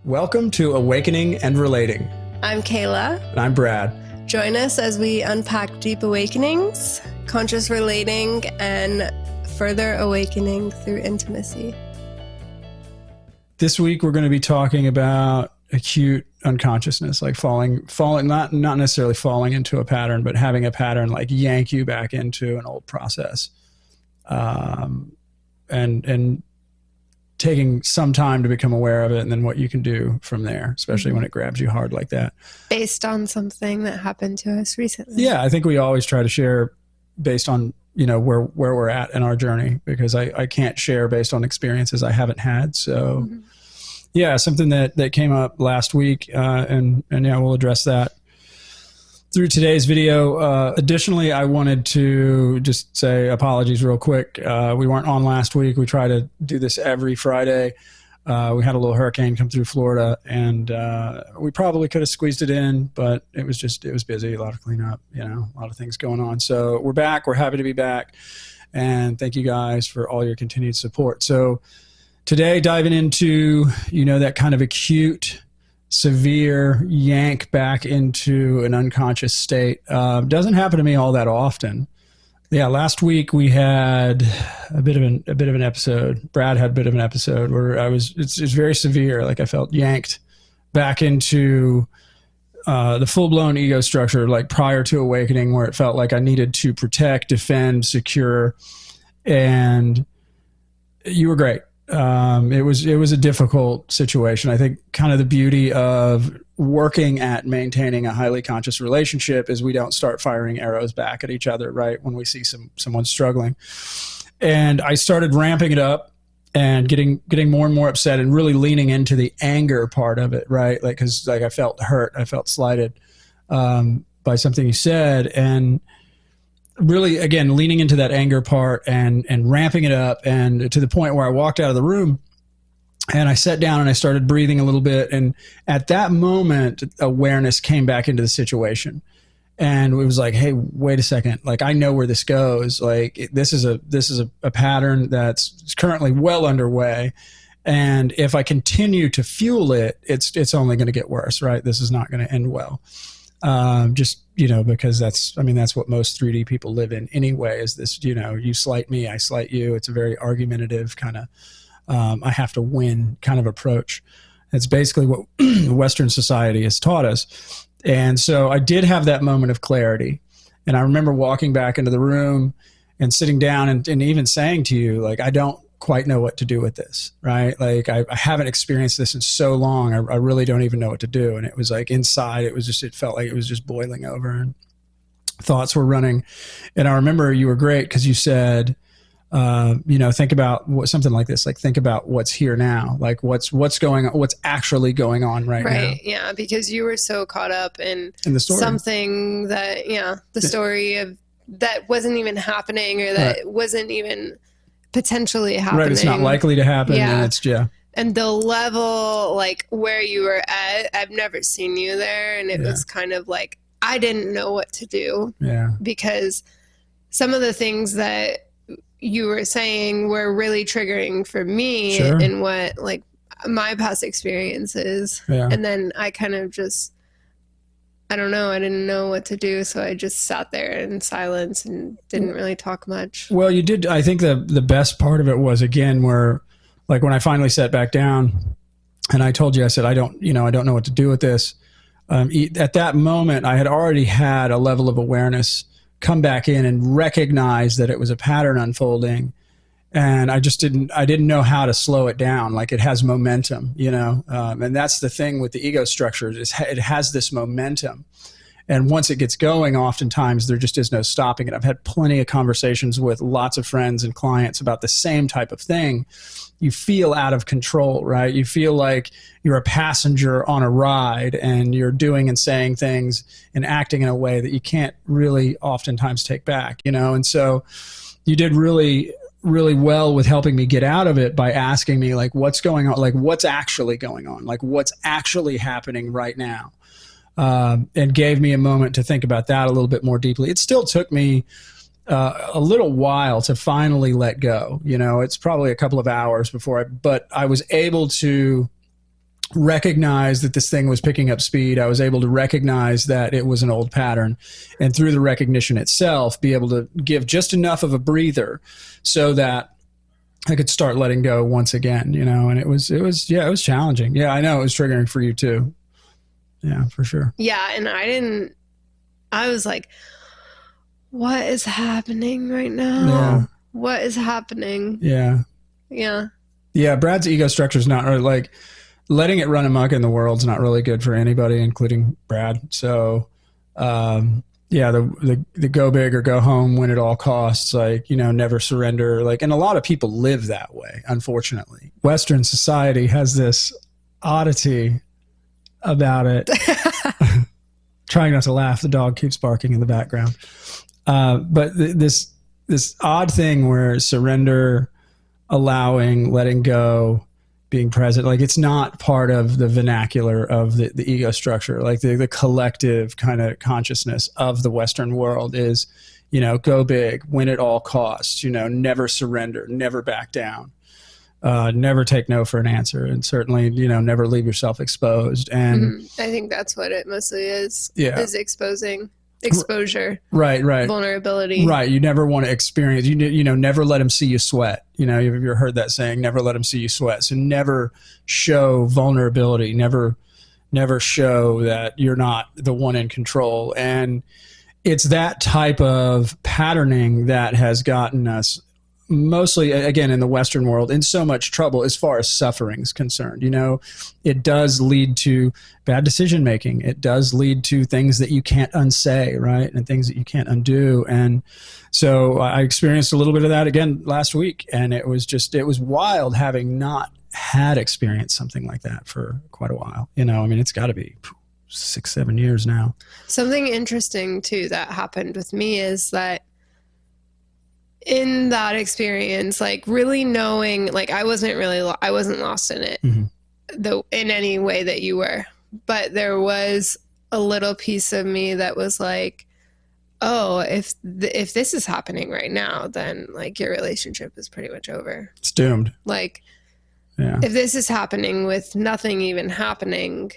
Welcome to Awakening and Relating. I'm Kayla. And I'm Brad. Join us as we unpack deep awakenings, conscious relating, and further awakening through intimacy. This week we're going to be talking about acute unconsciousness, like falling, not necessarily falling into a pattern, but having a pattern like yank you back into an old process, and taking some time to become aware of it, and then what you can do from there, especially when it grabs you hard like that. Based on something that happened to us recently. Yeah, I think we always try to share based on, where we're at in our journey, because I can't share based on experiences I haven't had. So yeah, something that came up last week, and yeah, we'll address that through today's video. Additionally, I wanted to just say apologies real quick. We weren't on last week. We try to do this every Friday. We had a little hurricane come through Florida, and we probably could have squeezed it in, but it was busy, a lot of cleanup, a lot of things going on. So we're back. We're happy to be back. And thank you guys for all your continued support. So today, diving into, that kind of acute, severe yank back into an unconscious state. Doesn't happen to me all that often. Yeah, last week we had a bit of an episode. Brad had a bit of an episode where it's very severe. Like I felt yanked back into the full-blown ego structure, like prior to awakening, where it felt like I needed to protect, defend, secure, and you were great. It was a difficult situation. I think kind of the beauty of working at maintaining a highly conscious relationship is we don't start firing arrows back at each other, right? When we see someone struggling. And I started ramping it up and getting more and more upset and really leaning into the anger part of it, right? Like, cause like I felt hurt, I felt slighted, by something you said, and really, again, leaning into that anger part and ramping it up, and to the point where I walked out of the room and I sat down and I started breathing a little bit. And at that moment, awareness came back into the situation. And it was like, hey, wait a second. Like, I know where this goes. Like, this is a pattern that's currently well underway. And if I continue to fuel it, it's only going to get worse, right? This is not going to end well. Because that's what most 3D people live in anyway, is this, you slight me, I slight you. It's a very argumentative kind of, I have to win kind of approach. It's basically what Western society has taught us. And so I did have that moment of clarity. And I remember walking back into the room and sitting down and even saying to you, like, I don't quite know what to do with this, right? Like I haven't experienced this in so long. I really don't even know what to do. And it was like inside, it felt like it was just boiling over and thoughts were running. And I remember you were great because you said, think about something like this, like think about what's here now, like what's going on, what's actually going on right now. Right. Yeah. Because you were so caught up in the story. Something that, the story of that wasn't even happening, or that wasn't even potentially happening. Right, it's not likely to happen. Yeah. And and the level, like where you were at, I've never seen you there, and it was kind of like I didn't know what to do. Yeah. Because some of the things that you were saying were really triggering for me in what like my past experiences. Yeah. And then I kind of just, I don't know, I didn't know what to do. So I just sat there in silence and didn't really talk much. Well, you did. I think the best part of it was, again, where like when I finally sat back down and I told you, I said, I don't know what to do with this. At that moment, I had already had a level of awareness come back in and recognize that it was a pattern unfolding. And I didn't know how to slow it down. Like it has momentum, and that's the thing with the ego structure, is it has this momentum. And once it gets going, oftentimes there just is no stopping it. I've had plenty of conversations with lots of friends and clients about the same type of thing. You feel out of control, right? You feel like you're a passenger on a ride and you're doing and saying things and acting in a way that you can't really oftentimes take back, And so you did really well with helping me get out of it by asking me, like, what's going on? Like, what's actually going on? Like, what's actually happening right now? And gave me a moment to think about that a little bit more deeply. It still took me a little while to finally let go. It's probably a couple of hours before but I was able to recognize that this thing was picking up speed. I was able to recognize that it was an old pattern, and through the recognition itself, be able to give just enough of a breather so that I could start letting go once again, you know. And it was challenging. Yeah, I know it was triggering for you too. Yeah, for sure. Yeah, and I was like, what is happening right now? Yeah. What is happening? Yeah. Yeah. Yeah, Brad's ego structure is not really, like, letting it run amok in the world's not really good for anybody, including Brad. So, yeah, the go big or go home, win at all costs, like, you know, never surrender. Like, and a lot of people live that way, unfortunately. Western society has this oddity about it. Trying not to laugh. The dog keeps barking in the background. But this odd thing where surrender, allowing, letting go, being present, like, it's not part of the vernacular of the ego structure. Like the collective kind of consciousness of the Western world is, you know, go big, win at all costs, you know, never surrender, never back down, never take no for an answer, and certainly, you know, never leave yourself exposed. And I think that's what it mostly is. Yeah. Is exposure. Right. Vulnerability. Right. You never want to experience, you know, never let them see you sweat. You know, you've ever heard that saying, never let them see you sweat. So never show vulnerability, never show that you're not the one in control. And it's that type of patterning that has gotten us mostly, again, in the Western world, in so much trouble as far as suffering is concerned. You know, it does lead to bad decision making. It does lead to things that you can't unsay, right? And things that you can't undo. And so I experienced a little bit of that again last week. And it was wild having not had experienced something like that for quite a while. You know, I mean, it's got to be 6-7 years now. Something interesting too that happened with me is that in that experience, like, really knowing, like, I wasn't lost in it, though, in any way that you were, but there was a little piece of me that was like, oh, if this is happening right now, then, like, your relationship is pretty much over. It's doomed. Like, yeah. If this is happening with nothing even happening,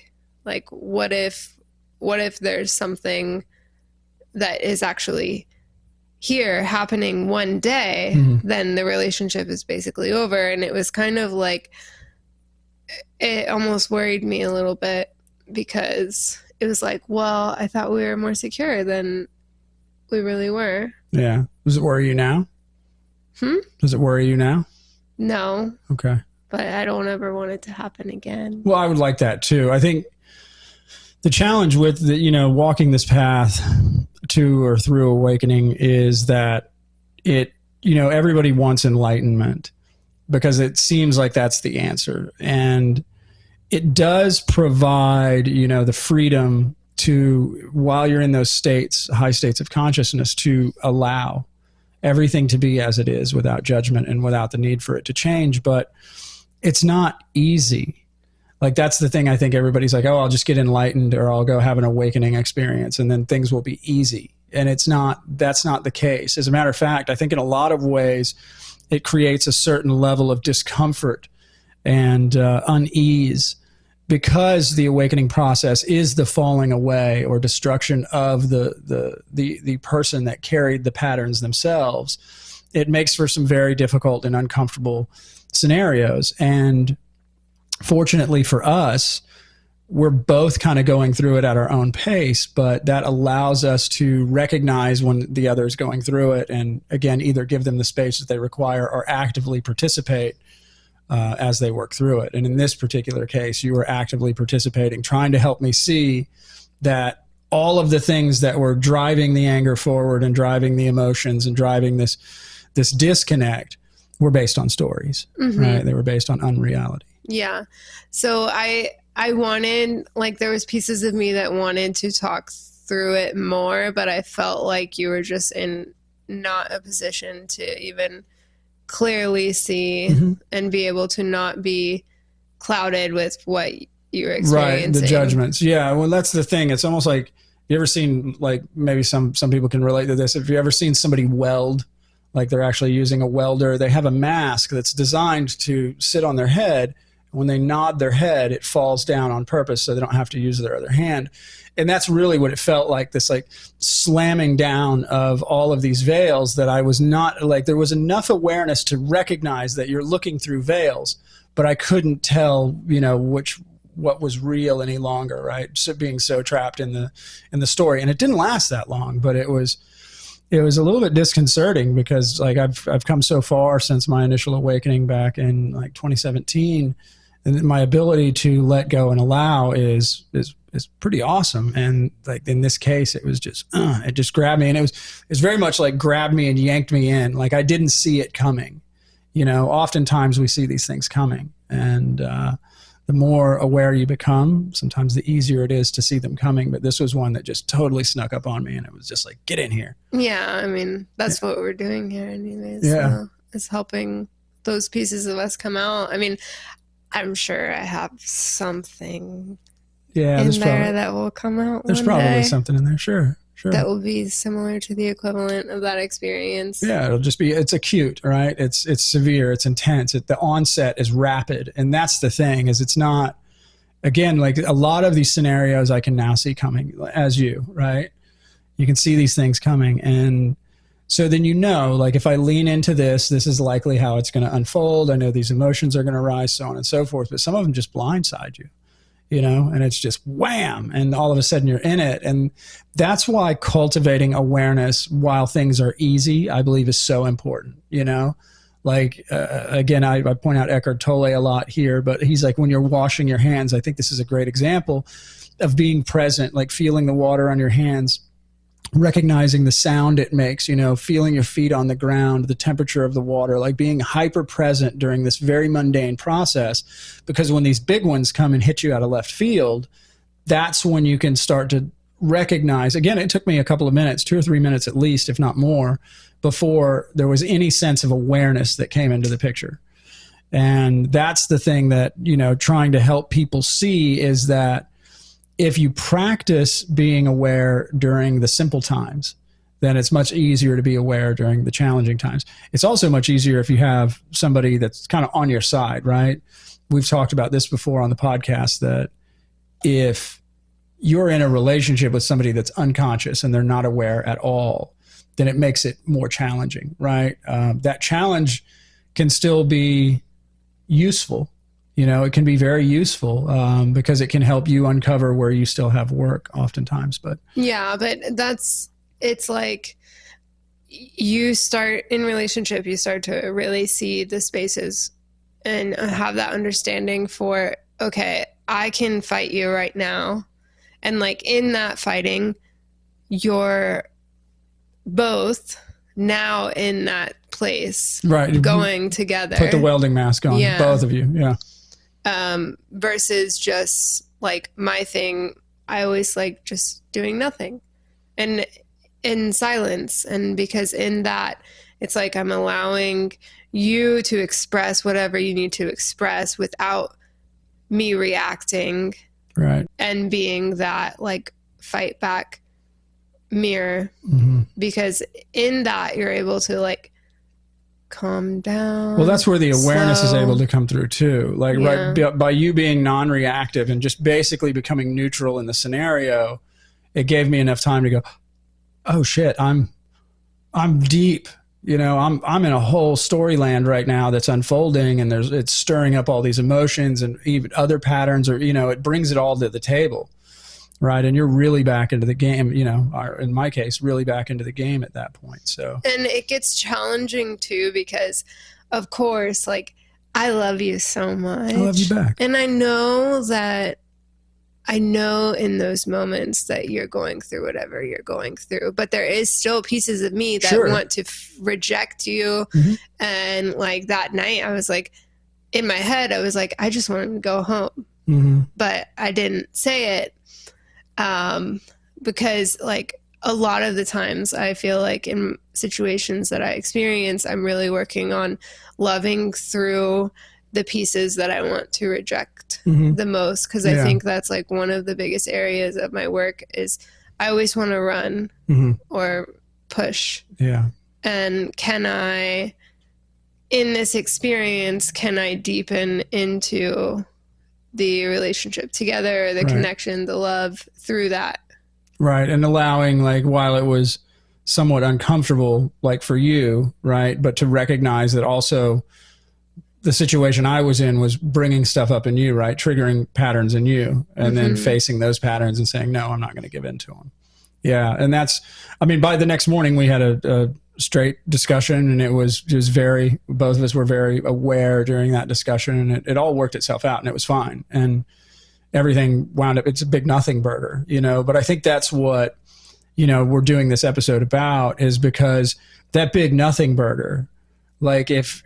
like, what if there's something that is actually here happening one day, then the relationship is basically over. And it was kind of like, it almost worried me a little bit, because it was like, well, I thought we were more secure than we really were. Yeah. Does it worry you now? Does it worry you now? No. Okay. But I don't ever want it to happen again. Well, I would like that too. I think the challenge with walking this path to or through awakening is that everybody wants enlightenment, because it seems like that's the answer. And it does provide, the freedom to, while you're in those states, high states of consciousness, to allow everything to be as it is without judgment and without the need for it to change. But it's not easy. Like, that's the thing. I think everybody's like, oh, I'll just get enlightened, or I'll go have an awakening experience, and then things will be easy. And that's not the case. As a matter of fact, I think in a lot of ways, it creates a certain level of discomfort and unease, because the awakening process is the falling away or destruction of the person that carried the patterns themselves. It makes for some very difficult and uncomfortable scenarios. And fortunately for us, we're both kind of going through it at our own pace, but that allows us to recognize when the other is going through it, and again, either give them the space that they require or actively participate as they work through it. And in this particular case, you were actively participating, trying to help me see that all of the things that were driving the anger forward and driving the emotions and driving this disconnect were based on stories, right? They were based on unreality. Yeah. So I wanted, like, there was pieces of me that wanted to talk through it more, but I felt like you were just in not a position to even clearly see and be able to not be clouded with what you're experiencing. Right, the judgments. Yeah, well, that's the thing. It's almost like, you ever seen, like, maybe some people can relate to this. If you ever seen somebody weld, like they're actually using a welder, they have a mask that's designed to sit on their head, When they nod their head, it falls down on purpose so they don't have to use their other hand. And that's really what it felt like, this like slamming down of all of these veils that I was not like, there was enough awareness to recognize that you're looking through veils, but I couldn't tell, you know, what was real any longer, right? So being so trapped in the story. And it didn't last that long, but it was a little bit disconcerting because like I've come so far since my initial awakening back in like 2017, and my ability to let go and allow is pretty awesome. And like in this case, it was just it just grabbed me, and it's very much like grabbed me and yanked me in. Like I didn't see it coming. You know, oftentimes we see these things coming, and the more aware you become, sometimes the easier it is to see them coming. But this was one that just totally snuck up on me, and it was just like, get in here. Yeah, I mean, that's what we're doing here anyways. Yeah. So it's helping those pieces of us come out. I mean, I'm sure I have something in there that will come out. There's probably something in there, sure. That will be similar to the equivalent of that experience. Yeah, it'll just be, it's acute, right? It's severe, it's intense. The onset is rapid. And that's the thing, is it's not, again, like a lot of these scenarios I can now see coming as you, right? You can see these things coming. And so then, you know, like if I lean into this is likely how it's going to unfold. I know these emotions are going to rise, so on and so forth. But some of them just blindside you, you know, and it's just wham. And all of a sudden you're in it. And that's why cultivating awareness while things are easy, I believe, is so important, you know? Like, again, I point out Eckhart Tolle a lot here, but he's like, when you're washing your hands, I think this is a great example of being present, like feeling the water on your hands, recognizing the sound it makes, you know, feeling your feet on the ground, the temperature of the water, like being hyper present during this very mundane process. Because when these big ones come and hit you out of left field, that's when you can start to recognize. Again, it took me a couple of minutes, 2 or 3 minutes at least, if not more, before there was any sense of awareness that came into the picture. And that's the thing that, you know, trying to help people see is that if you practice being aware during the simple times, then it's much easier to be aware during the challenging times. It's also much easier if you have somebody that's kind of on your side, right? We've talked about this before on the podcast, that if you're in a relationship with somebody that's unconscious and they're not aware at all, then it makes it more challenging, right? That challenge can still be useful. You know, it can be very useful because it can help you uncover where you still have work oftentimes. But yeah, but it's like you start in relationship, you start to really see the spaces and have that understanding for, okay, I can fight you right now. And like in that fighting, you're both now in that place, right, going together. Put the welding mask on, yeah. Both of you, yeah. Versus just like my thing, I always like just doing nothing and in silence. And because in that, it's like I'm allowing you to express whatever you need to express without me reacting. Right. And being that like fight back mirror. Mm-hmm. Because in that you're able to like calm down. Well, that's where the awareness is able to come through too. Like, yeah. Right, by you being non-reactive and just basically becoming neutral in the scenario, it gave me enough time to go, oh shit, I'm deep. You know, I'm in a whole storyland right now that's unfolding, and it's stirring up all these emotions and even other patterns, or, you know, it brings it all to the table. Right. And you're really back into the game, you know, or in my case, really back into the game at that point. So, and it gets challenging too, because of course, like, I love you so much. I love you back. And I know in those moments that you're going through whatever you're going through, but there is still pieces of me that sure. want to reject you. Mm-hmm. And like that night I was like, in my head, I was like, I just wanted to go home, mm-hmm. but I didn't say it. Because like a lot of the times I feel like in situations that I experience, I'm really working on loving through the pieces that I want to reject mm-hmm. the most. Cause I think that's like one of the biggest areas of my work is I always want to run mm-hmm. or push. Yeah. And can I in this experience, can I deepen into the relationship together, the connection, the love through that? Right. And allowing, like, while it was somewhat uncomfortable, like for you, right, but to recognize that also the situation I was in was bringing stuff up in you, right, triggering patterns in you, and then facing those patterns and saying, no, I'm not going to give in to them. Yeah. And that's, I mean, by the next morning we had a straight discussion, and it was just very, both of us were very aware during that discussion, and it all worked itself out, and it was fine. And everything wound up, it's a big nothing burger, you know, but I think that's what, you know, we're doing this episode about, is because that big nothing burger, like if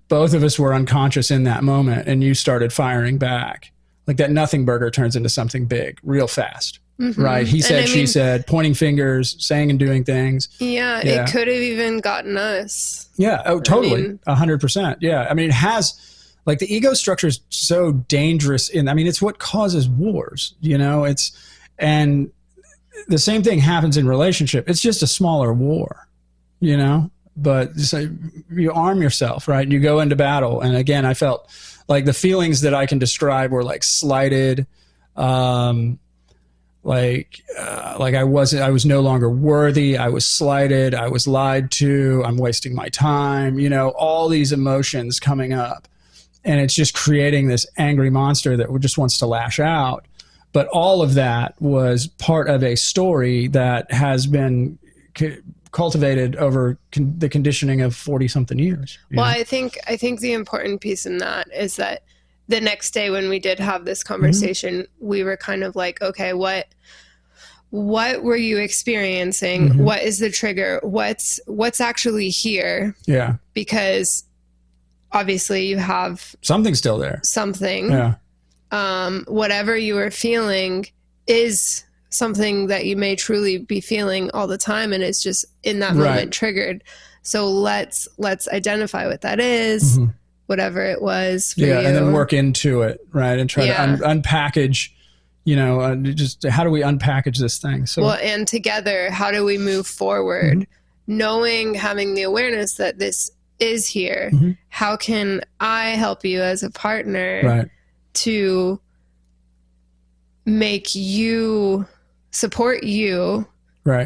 both of us were unconscious in that moment and you started firing back, like that nothing burger turns into something big real fast. Right. He said, she said, pointing fingers, saying and doing things. Yeah. It could have even gotten us. Yeah. Oh, totally. 100%. Yeah. I mean, it has, like, the ego structure is so dangerous it's what causes wars, you know, and the same thing happens in relationship. It's just a smaller war, you know, but so you arm yourself, right? And you go into battle. And again, I felt like the feelings that I can describe were like slighted, I was no longer worthy. I was slighted. I was lied to. I'm wasting my time, you know, all these emotions coming up, and it's just creating this angry monster that just wants to lash out. But all of that was part of a story that has been cultivated over the conditioning of 40 something years. Well, I think the important piece in that is that the next day when we did have this conversation, we were kind of like, okay, what were you experiencing? What is the trigger? What's actually here? Yeah. Because obviously you have something still there. Something. Yeah. Whatever you were feeling is something that you may truly be feeling all the time, and it's just in that moment triggered. So let's identify what that is. Whatever it was for you. And then work into it, right? And try to unpackage, you know, just how do we unpackage this thing? So, well, and together, how do we move forward? Knowing, having the awareness that this is here. How can I help you as a partner to make you, support you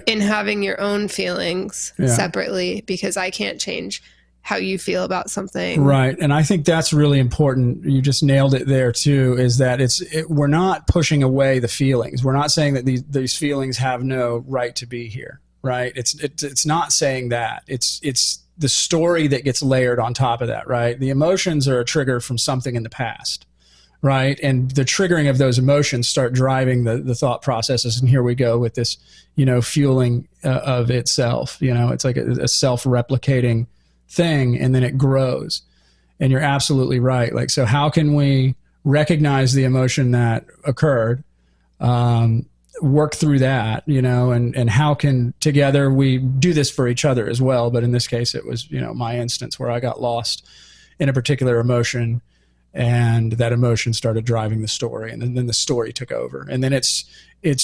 in having your own feelings separately, because I can't change how you feel about something. Right. And I think that's really important. You just nailed it there too, is that we're not pushing away the feelings. We're not saying that these feelings have no right to be here. Right. It's not saying that. It's the story that gets layered on top of that. Right. The emotions are a trigger from something in the past. Right. And the triggering of those emotions start driving the thought processes. And here we go with this, you know, fueling of itself. You know, it's like a self-replicating thing, and then it grows. And you're absolutely right. Like, so how can we recognize the emotion that occurred, work through that, you know, and how can together we do this for each other as well? But in this case, it was, you know, my instance where I got lost in a particular emotion, and that emotion started driving the story, and then the story took over. And then it's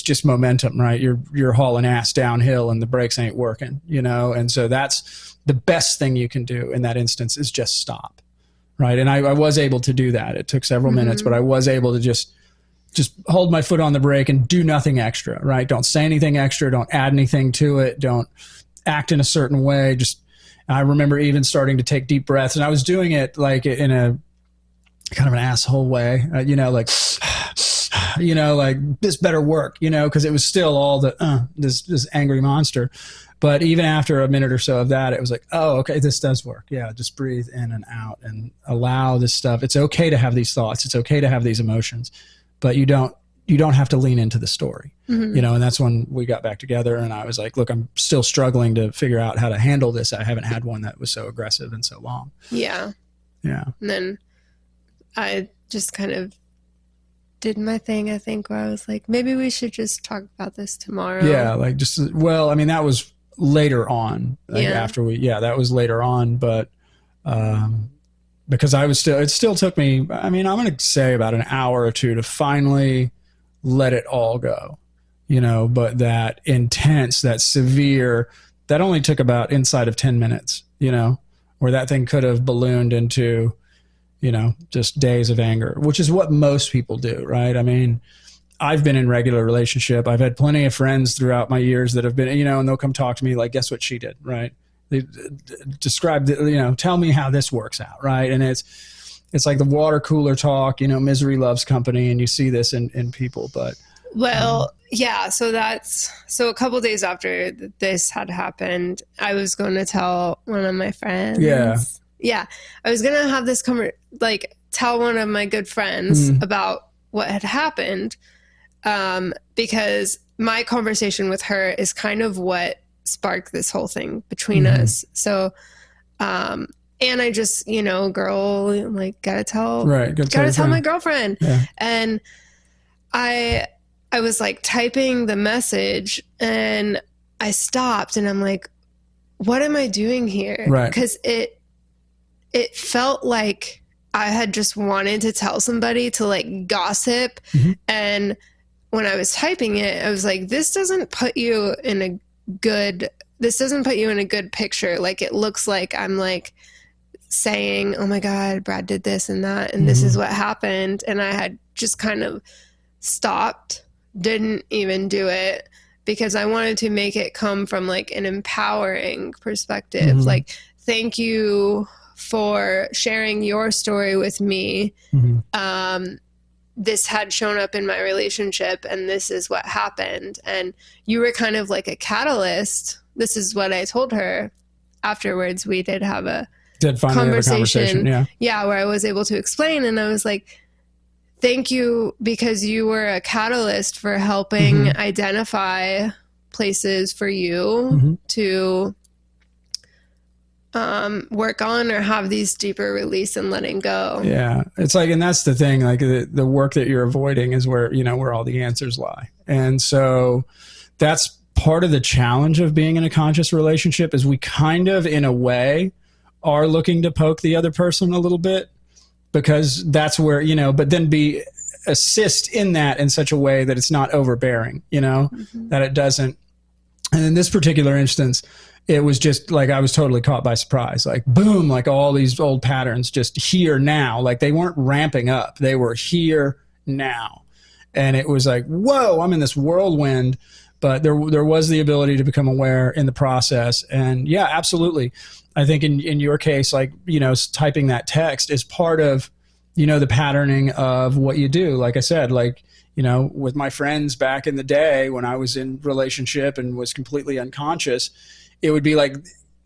just momentum, right? You're hauling ass downhill and the brakes ain't working, you know? And so that's the best thing you can do in that instance, is just stop. Right. And I was able to do that. It took several minutes, but I was able to just hold my foot on the brake and do nothing extra. Right. Don't say anything extra. Don't add anything to it. Don't act in a certain way. I remember even starting to take deep breaths, and I was doing it like in a kind of an asshole way, you know, like, you know, like, this better work, you know, because it was still all this angry monster. But even after a minute or so of that, it was like, oh, okay, this does work. Yeah, just breathe in and out and allow this stuff. It's okay to have these thoughts. It's okay to have these emotions, but you don't have to lean into the story, you know. And that's when we got back together, and I was like, look, I'm still struggling to figure out how to handle this. I haven't had one that was so aggressive and so long. Yeah. Yeah. And then I just kind of did my thing, I think, where I was like, maybe we should just talk about this tomorrow. Yeah. Like, well, I mean, that was later on, like after that was later on, but because it still took me, I mean, I'm going to say about an hour or two to finally let it all go, you know. But that intense, that severe, that only took about inside of 10 minutes, you know, where that thing could have ballooned into, you know, just days of anger, which is what most people do, right? I mean, I've been in regular relationship. I've had plenty of friends throughout my years that have been, you know, and they'll come talk to me like, guess what she did, right? They describe, you know, tell me how this works out, right? And it's like the water cooler talk, you know, misery loves company, and you see this in people. But well, yeah. So a couple of days after this had happened, I was going to tell one of my friends. Yeah. I was going to have this tell one of my good friends about what had happened. Because my conversation with her is kind of what sparked this whole thing between us. So, and I just, you know, girl, like, gotta tell my girlfriend. Yeah. And I was like typing the message, and I stopped, and I'm like, what am I doing here? Right. 'Cause it felt like I had just wanted to tell somebody to like gossip. And when I was typing it, I was like, this doesn't put you in a good picture. Like, it looks like I'm like saying, oh my God, Brad did this and that, and this is what happened. And I had just kind of stopped, didn't even do it, because I wanted to make it come from like an empowering perspective. Like, thank you for sharing your story with me. This had shown up in my relationship, and this is what happened. And you were kind of like a catalyst. This is what I told her afterwards. We did have a conversation. Yeah, where I was able to explain, and I was like, thank you, because you were a catalyst for helping identify places for you to work on or have these deeper release and letting go. Yeah. It's like, and that's the thing, like the work that you're avoiding is where, you know, where all the answers lie. And so that's part of the challenge of being in a conscious relationship, is we kind of, in a way, are looking to poke the other person a little bit, because that's where, you know, but then assist in that in such a way that it's not overbearing, you know, that it doesn't. And in this particular instance, it was just like I was totally caught by surprise, like boom, like all these old patterns just here now, like they weren't ramping up, they were here now. And it was like, whoa, I'm in this whirlwind. But there was the ability to become aware in the process. And yeah, absolutely. I think in your case, like, you know, typing that text is part of, you know, the patterning of what you do. Like I said, like, you know, with my friends back in the day when I was in relationship and was completely unconscious, it would be like,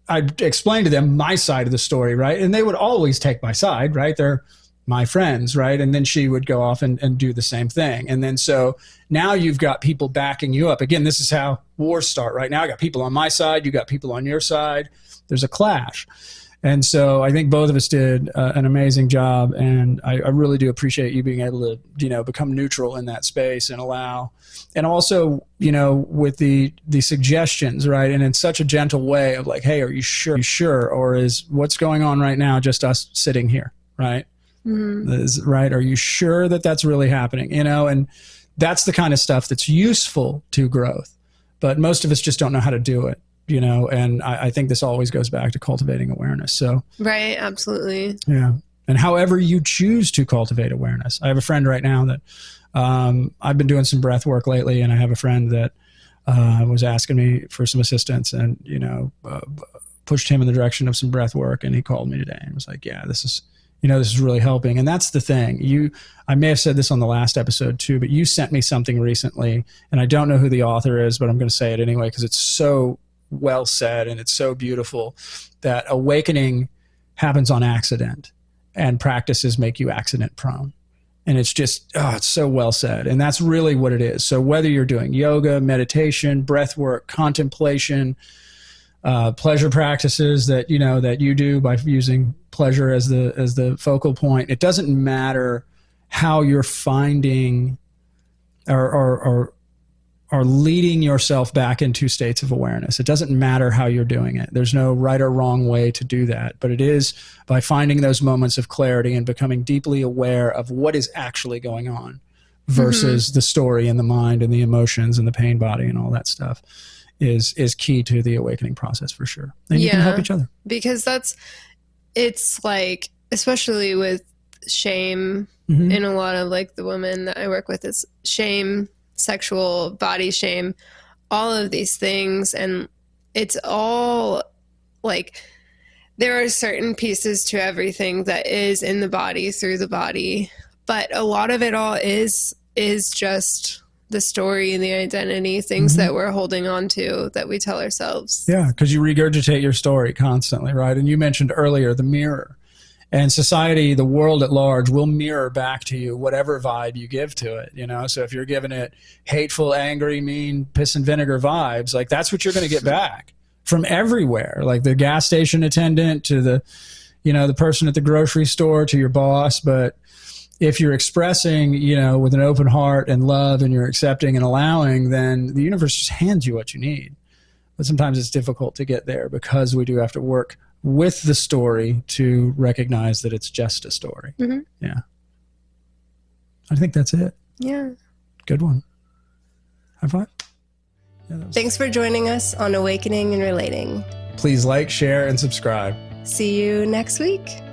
I'd explain to them my side of the story, right? And they would always take my side, right? They're my friends, right? And then she would go off and do the same thing. And then so now you've got people backing you up. Again, this is how wars start, right? Now I got people on my side, you got people on your side. There's a clash. And so I think both of us did an amazing job. And I really do appreciate you being able to, you know, become neutral in that space and allow, and also, you know, with the suggestions, right? And in such a gentle way of like, hey, are you sure? Are you sure? Or is what's going on right now just us sitting here, right? Right? Are you sure that that's really happening? You know, and that's the kind of stuff that's useful to growth. But most of us just don't know how to do it. You know, and I think this always goes back to cultivating awareness. So, right, absolutely. Yeah. And however you choose to cultivate awareness. I have a friend right now that I've been doing some breath work lately, and I have a friend that was asking me for some assistance, and, you know, pushed him in the direction of some breath work. And he called me today and was like, yeah, this is really helping. And that's the thing. I may have said this on the last episode too, but you sent me something recently, and I don't know who the author is, but I'm going to say it anyway, because it's so well said and it's so beautiful, that awakening happens on accident and practices make you accident prone. And it's just, it's so well said. And that's really what it is. So whether you're doing yoga, meditation, breath work, contemplation, pleasure practices that, you know, that you do by using pleasure as the focal point, it doesn't matter how you're finding or leading yourself back into states of awareness. It doesn't matter how you're doing it. There's no right or wrong way to do that, but it is by finding those moments of clarity and becoming deeply aware of what is actually going on versus the story in the mind and the emotions and the pain body and all that stuff is key to the awakening process for sure. And you can help each other. Because it's like, especially with shame, in a lot of like the women that I work with, it's shame, sexual body shame, all of these things. And it's all like, there are certain pieces to everything that is in the body through the body, but a lot of it all is just the story and the identity, things that we're holding on to that we tell ourselves. Yeah, because you regurgitate your story constantly, right? And you mentioned earlier the mirror. And society, the world at large, will mirror back to you whatever vibe you give to it, you know? So if you're giving it hateful, angry, mean, piss and vinegar vibes, like that's what you're going to get back from everywhere. Like the gas station attendant to the, you know, the person at the grocery store to your boss. But if you're expressing, you know, with an open heart and love and you're accepting and allowing, then the universe just hands you what you need. But sometimes it's difficult to get there because we do have to work with the story to recognize that it's just a story. Yeah. I think that's it. Yeah. Good one. High five. Yeah, Thanks for joining us on Awakening and Relating. Please like, share, and subscribe. See you next week.